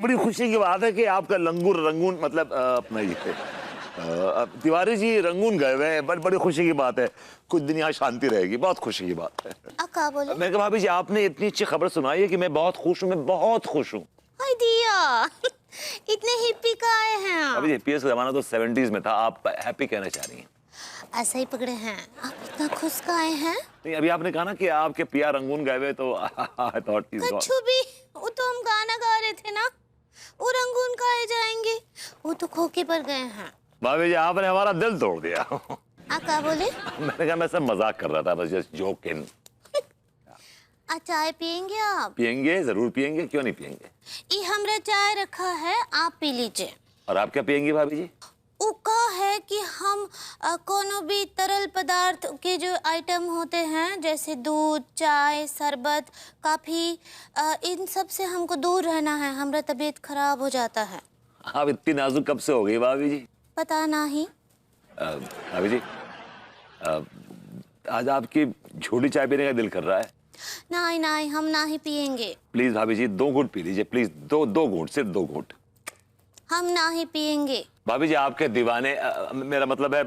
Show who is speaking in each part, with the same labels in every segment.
Speaker 1: बड़ी खुशी की बात है कि आपका लंगूर रंगून मतलब अपना ये तिवारी जी रंगून गए हुए हैं। बड़ी खुशी की बात है, कुछ दिन यहाँ शांति रहेगी, बहुत खुशी की बात है।
Speaker 2: क्या बोले?
Speaker 1: मैं कहा भाभी जी आपने इतनी अच्छी खबर सुनाई है कि मैं बहुत खुश हूँ, मैं बहुत खुश हूँ।
Speaker 2: हाय दिया, इतने हिप्पी का आए हैं आप?
Speaker 1: अभी हिप्पी का जमाना तो 70s में था, आप हैप्पी कहना चाह रही हैं?
Speaker 2: ऐसा ही पकड़े हैं आप, इतना खुश का आए हैं?
Speaker 1: नहीं, अभी आपने कहा ना कि आपके पिया रंगून गए हुए, तो आई थॉट
Speaker 2: कच्छू भी, वो तो हम गाना गा रहे थे ना, वो रंगून का आए जाएंगे, वो तो खोके पर गए हैं।
Speaker 1: भाभी जी आपने हमारा दिल तोड़ दिया।
Speaker 2: आप क्या बोले?
Speaker 1: मैंने कहा मैं सब मजाक कर रहा था, बस जस्ट जोकिंग।
Speaker 2: चाय पियेंगे आप?
Speaker 1: पियेंगे, जरूर पियेंगे, क्यों नहीं पियेंगे।
Speaker 2: ये हमरा चाय रखा है, आप पी लीजिए।
Speaker 1: और आप क्या पियेंगी भाभी जी?
Speaker 2: उका है कि हम कोनो भी तरल पदार्थ के जो आइटम होते हैं जैसे दूध, चाय, शरबत, काफी, इन सब से हमको दूर रहना है, हमारा तबीयत खराब हो जाता है।
Speaker 1: आप इतनी नाजुक कब से हो गई भाभी जी?
Speaker 2: पता नहीं।
Speaker 1: भाभी जी आज आपकी झूठी चाय पीने का दिल कर रहा है।
Speaker 2: नहीं नहीं, हम नहीं पियेंगे।
Speaker 1: प्लीज भाभी जी 2 घूंट पी लीजिए, प्लीज, दो घूंट, सिर्फ 2 घूंट।
Speaker 2: हम नहीं पियेंगे।
Speaker 1: भाभी जी आपके दीवाने, मेरा मतलब है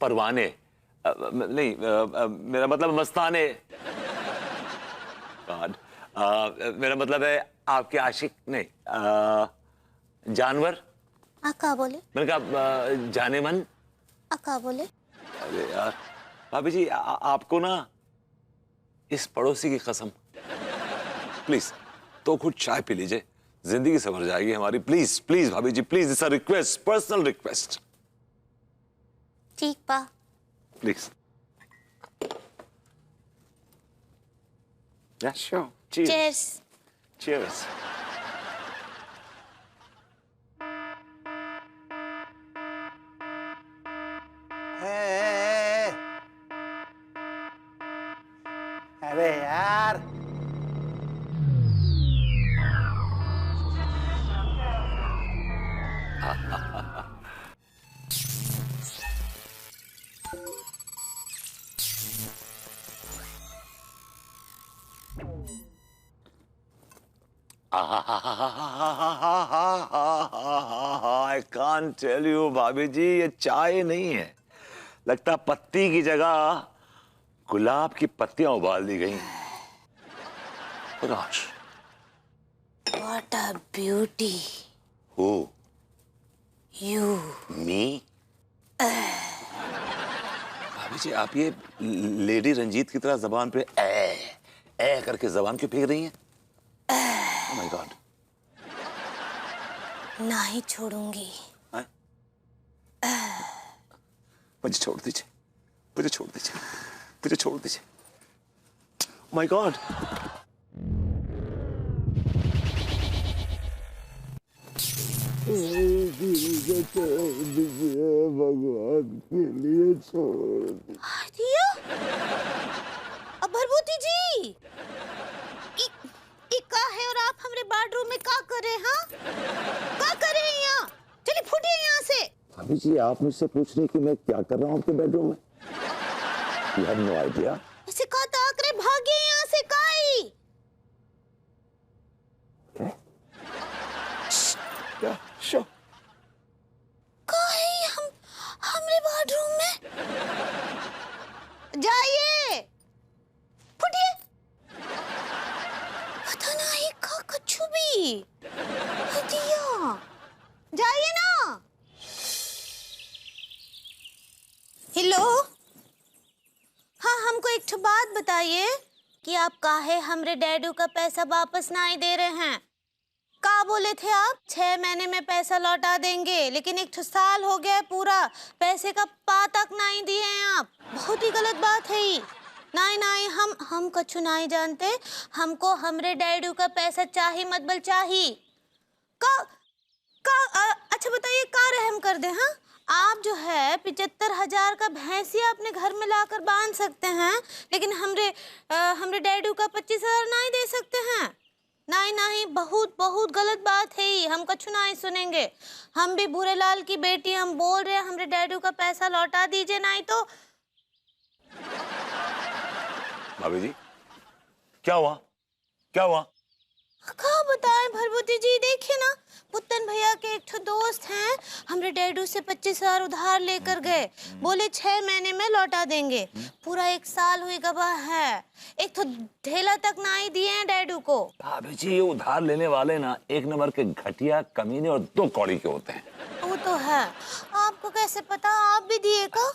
Speaker 1: परवाने, नहीं, मेरा मतलब मस्ताने, God, मेरा मतलब है आपके आशिक नहीं, जानवर।
Speaker 2: क्या बोले?
Speaker 1: मैंने कहा जाने मन।
Speaker 2: क्या बोले?
Speaker 1: अरे यार भाभी जी आपको ना इस पड़ोसी की कसम, प्लीज 2 घूंट चाय पी लीजिए, जिंदगी संवर जाएगी हमारी। प्लीज प्लीज भाभी जी, please, it's a request, personal request.
Speaker 2: ठीक बा।
Speaker 1: Please. Yeah, sure. Cheers.
Speaker 2: Cheers.
Speaker 1: Cheers.
Speaker 3: अरे यार,
Speaker 1: I can't tell you भाभी जी, ये चाय नहीं है, लगता पत्ती की जगह गुलाब की पत्तियां उबाल दी गई। Gosh.
Speaker 2: What a beauty.
Speaker 1: Who?
Speaker 2: You.
Speaker 1: Me? भाभी जी आप ये लेडी रंजीत की तरह जबान पे ए करके जबान क्यों फेंक रही हैं? Oh my God.
Speaker 2: नहीं छोड़ूंगी।
Speaker 1: मुझे छोड़ दीजिए, मुझे छोड़ दीजिए, मुझे छोड़ दीजिए। My God. भगवान के लिए छोड़
Speaker 2: दिया। अब भरभूति जी, का है और आप हमारे बेडरूम में क्या कर रहे हैं? हाँ, क्या कर रहे हैं यहाँ? चलिए फुटिए यहाँ से।
Speaker 1: भाभी जी आप मुझसे पूछ रही कि मैं क्या कर रहा हूँ आपके बेडरूम में? You have no idea.
Speaker 2: ऐसे कहा ताक रहे, भागे यहाँ से काई।
Speaker 1: Okay. Yeah, sure.
Speaker 2: काई हमारे बेडरूम में? जाइए, फुटिए। पता नहीं का कच्छू भी। दिया, जाइए ना। हेलो, हाँ हमको एक ठो बात बताइए कि आप काहे हमरे डैडू का पैसा वापस नहीं दे रहे हैं? का बोले थे आप 6 महीने में पैसा लौटा देंगे, लेकिन 1 साल हो गया है पूरा, पैसे का पा तक नहीं दिए हैं आप। बहुत ही गलत बात है ये। नहीं नहीं, हम कछु नहीं जानते, हमको हमरे डैडू का पैसा चाहिए, मतबल चाहिए। अच्छा बताइए का रहम कर दे। हाँ, आप जो है 75,000 का भैंसिया अपने घर में लाकर बांध सकते हैं, लेकिन हमरे डैडू का 25,000 नहीं दे सकते हैं। नहीं नहीं, बहुत बहुत गलत बात है ये, हम कछु नहीं सुनेंगे। हम भी भूरे लाल की बेटी, हम बोल रहे हैं हमरे डैडू का पैसा लौटा दीजिए, नहीं तो।
Speaker 1: भाभी जी क्या हुआ, क्या हुआ?
Speaker 2: का बताएं भरभूति जी, देखिए ना, पुत्तन भैया के एक ठो दोस्त हैं, हमरे डैडू से 25,000 उधार लेकर गए, बोले 6 महीने में लौटा देंगे। पूरा 1 साल हुई गवाह है, एक ठो ढेला तक ना ही दिए हैं डैडू को।
Speaker 1: भाभी जी, ये उधार लेने वाले ना एक नंबर के घटिया, कमीने और 2 कौड़ी के होते हैं।
Speaker 2: वो तो है, आपको कैसे पता, आप भी दिए का?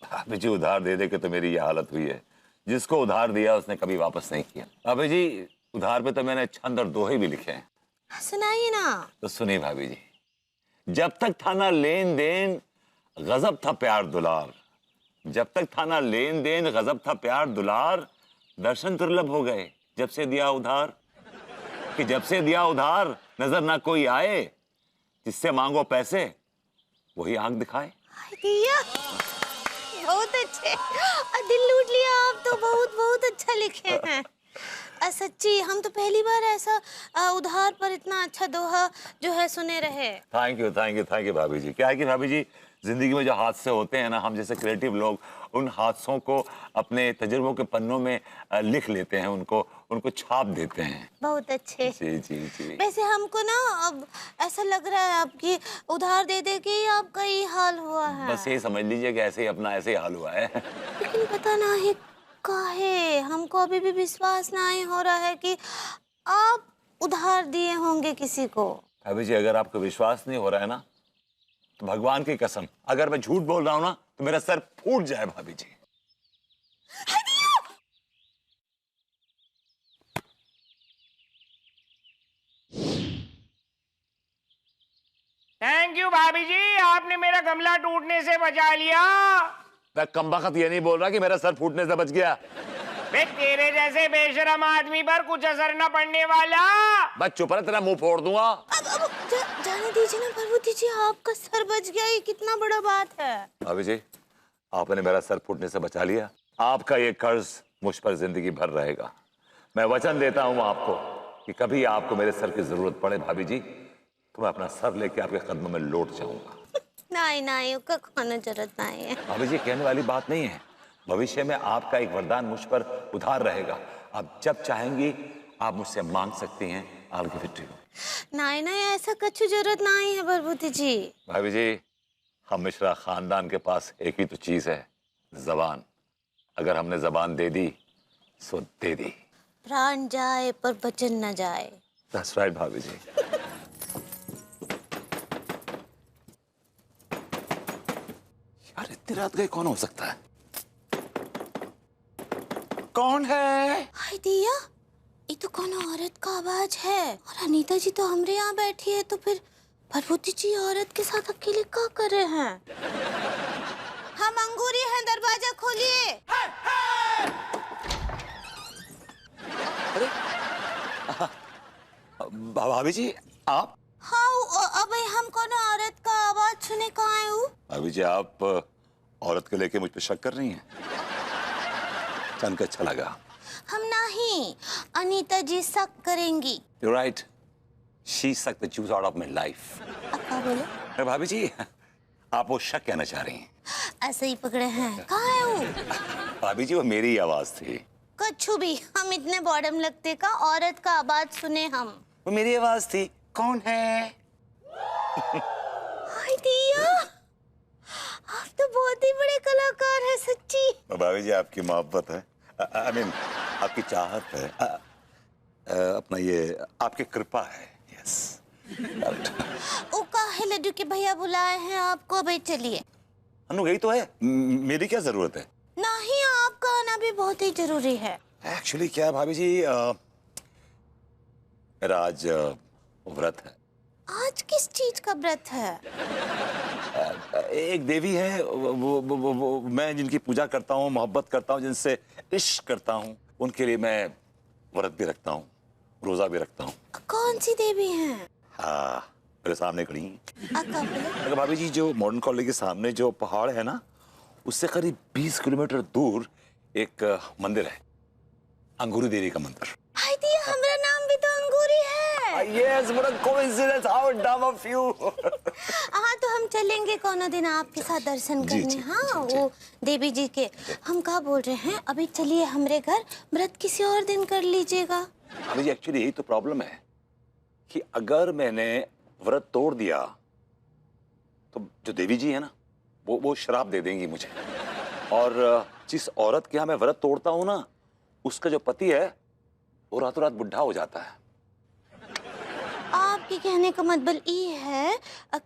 Speaker 1: भाभी जी, उधार दे दे के तो मेरी ये हालत हुई है। जिसको उधार दिया उसने कभी वापस नहीं किया। भाभी जी, उधार पे तो मैंने छंद और दोहे भी लिखे हैं।
Speaker 2: सुनाइए ना।
Speaker 1: तो सुनिए भाभी जी, जब तक था ना लेन देन, गजब था प्यार दुलार। जब तक था ना लेन देन, गजब था प्यार दुलार। दर्शन दुर्लभ हो गए जब से दिया उधार, कि जब से दिया उधार नजर ना कोई आए। जिससे मांगो पैसे वही आंख दिखाए।
Speaker 2: दिया, बहुत अच्छे, दिल लूट लिया आप तो, बहुत बहुत अच्छा लिखे हैं। सच्ची हम तो पहली बार ऐसा उधार पर इतना अच्छा दोहा जो है सुने रहे।
Speaker 1: Thank you thank you thank you भाभी जी। क्या है कि भाभी जी, जिंदगी में जो हादसे होते हैं ना, हम जैसे क्रिएटिव लोग उन हादसों को अपने तजुर्बों के पन्नों में लिख लेते हैं, उनको छाप देते हैं।
Speaker 2: बहुत अच्छे।
Speaker 1: जी जी जी।
Speaker 2: वैसे हमको ना अब ऐसा लग रहा है आपकी उधार दे दे के आपका ये हाल हुआ है।
Speaker 1: बस ये समझ लीजिए कि ऐसे ही अपना ऐसे ही हाल हुआ है।
Speaker 2: लेकिन पता ना है काहे, हमको अभी भी विश्वास नहीं हो रहा है कि आप उधार दिए होंगे किसी को।
Speaker 1: भाभी जी, अगर आपको विश्वास नहीं हो रहा है ना, तो भगवान की कसम, अगर मैं झूठ बोल रहा हूं ना तो मेरा सर फूट जाए भाभी जी।
Speaker 4: थैंक यू भाभी जी, आपने मेरा गमला टूटने से बचा लिया।
Speaker 1: मैं कमबख्त ये नहीं बोल रहा कि मेरा सर फूटने से बच गया।
Speaker 4: बे तेरे जैसे बेशरम आदमी पर कुछ असर न पड़ने वाला।
Speaker 1: मैं चुप रहा, तेरा मुंह फोड़ दूंगा।
Speaker 2: अब जाने दीजिए ना भरभूति जी, आपका सर बच गया, ये कितना बड़ा बात है।
Speaker 1: भाभी जी, आपने मेरा सर फूटने से बचा लिया। आपका ये कर्ज मुझ पर जिंदगी भर रहेगा। मैं वचन देता हूं आपको कि कभी आपको मेरे सर की जरूरत पड़े भाभी जी, तो मैं अपना सर लेके आपके कदमों में लौट जाऊंगा।
Speaker 2: नहीं नहीं, उसका खाना जरूरत नहीं है।
Speaker 1: भाभी जी, कहने वाली बात नहीं है। भविष्य में आपका एक वरदान मुझ पर उधार रहेगा। आप जब चाहेंगी आप मुझसे मांग सकती हैं। I'll give it to you।
Speaker 2: नहीं नहीं, ऐसा कुछ जरूरत नहीं है भरभूति जी।
Speaker 1: भाभी जी, हम मिश्रा खानदान के पास एक ही तो चीज है, जबान। अगर हमने जबान दे दी सो दे दी।
Speaker 2: प्राण जाए पर वचन न जाए।
Speaker 1: That's right भाभी जी। यार, इतनी रात गए कौन हो सकता है? कौन है?
Speaker 2: हाय दिया, ये तो कौन औरत का आवाज है। और अनीता जी तो हमरे यहाँ बैठी है, तो फिर भरभूति जी औरत के साथ अकेले क्या कर रहे हैं? हम अंगूरी हैं, दरवाजा खोलिए।
Speaker 1: भाभी जी, आप?
Speaker 2: हाँ, अब हम कौन औरत का आवाज सुने कहाँ आए हूँ?
Speaker 1: भाभी जी, आप औरत को लेके मुझ पे शक कर रही हैं? जान के अच्छा लगा।
Speaker 2: हम नहीं, अनीता जी शक करेंगी।
Speaker 1: You're right. She sucked the juice out of my life।
Speaker 2: अब क्या बोले?
Speaker 1: अरे भाभी जी, आप वो शक कहना चाह रही हैं?
Speaker 2: ऐसे ही पकड़े हैं। कहाँ आए हूँ?
Speaker 1: भाभी जी, वो मेरी ही आवाज थी।
Speaker 2: कछु भी, हम इतने बॉडम लगते का औरत का आवाज सुने हम।
Speaker 1: वो मेरी आवाज थी। कौन है?
Speaker 2: हाय दिया, आप तो बहुत ही बड़े कलाकार हैं सच्ची।
Speaker 1: भाभी जी, आपकी मोहब्बत है, I mean, आपकी चाहत है, अपना ये आपकी कृपा है। यस।
Speaker 2: ओ काहे लड्डू के भैया बुलाए हैं आपको? भाई चलिए।
Speaker 1: अनु गई तो है, मेरी क्या जरूरत है?
Speaker 2: नहीं, आपका आना भी बहुत ही जरूरी है।
Speaker 1: एक्चुअली क्या है भाभी जी, मेरा आज व्रत है।
Speaker 2: आज किस चीज का व्रत है?
Speaker 1: एक देवी है, वो मैं जिनकी पूजा करता हूँ, मोहब्बत करता हूँ, जिनसे इश्क करता हूँ, उनके लिए मैं व्रत भी रखता हूँ, रोजा भी रखता हूँ।
Speaker 2: कौन सी देवी हैं?
Speaker 1: हाँ, मेरे सामने खड़ी हैं।
Speaker 2: बोले?
Speaker 1: भाभी जी, जो मॉडर्न कॉलेज के सामने जो पहाड़ है ना, उससे करीब 20 किलोमीटर दूर एक मंदिर है, अंगूरी देवी का मंदिर।
Speaker 2: हाय दिया, हमारा नाम भी तो अंगूरी है।
Speaker 1: Yes, what a coincidence, how dumb of you।
Speaker 2: हाँ, तो हम चलेंगे कोनो दिन आपके साथ दर्शन
Speaker 1: जी,
Speaker 2: करने।
Speaker 1: जी,
Speaker 2: हाँ,
Speaker 1: जी,
Speaker 2: वो देवी जी के। हम क्या बोल रहे हैं, अभी चलिए हमरे घर, व्रत किसी और दिन कर लीजिएगा।
Speaker 1: अभी एक्चुअली यही तो प्रॉब्लम है। कि अगर मैंने व्रत तोड़ दिया तो जो देवी जी है ना, वो श्राप दे देंगी मुझे। और जिस औरत के यहाँ मैं व्रत तोड़ता हूं ना, उसका जो पति है वो रातों रात बुढ़ा हो जाता है।
Speaker 2: आपके कहने का मतलब ये है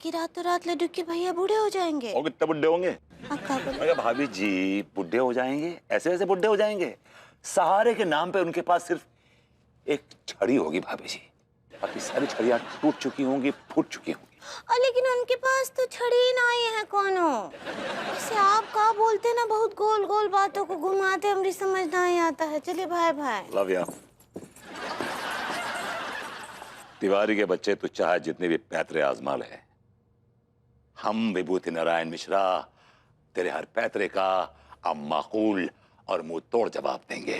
Speaker 2: कि रातों रात लड्डू के भैया बूढ़े हो जाएंगे?
Speaker 1: और कितने बुढ़े होंगे?
Speaker 2: अक्का बोले।
Speaker 1: अरे भाभी जी, बुढ़े हो जाएंगे, ऐसे ऐसे बुढ़े हो जाएंगे। सहारे के नाम पे उनके पास सिर्फ एक छड़ी होगी भाभी जी, बाकी सारी छड़ियां टूट चुकी होंगी, फूट चुकी होंगी।
Speaker 2: लेकिन उनके पास तो छड़ी ही नहीं है कोनो। इसे आप क्या बोलते ना, बहुत गोल गोल बातों को घुमाते, हमारी समझ नहीं आता है। चलिए भाई भाई।
Speaker 1: Love you. तिवारी के बच्चे तो चाहे जितने भी पैतरे आजमा ले, हम विभूति नारायण मिश्रा तेरे हर पैतरे का अब माकूल और मुंह तोड़ जवाब देंगे।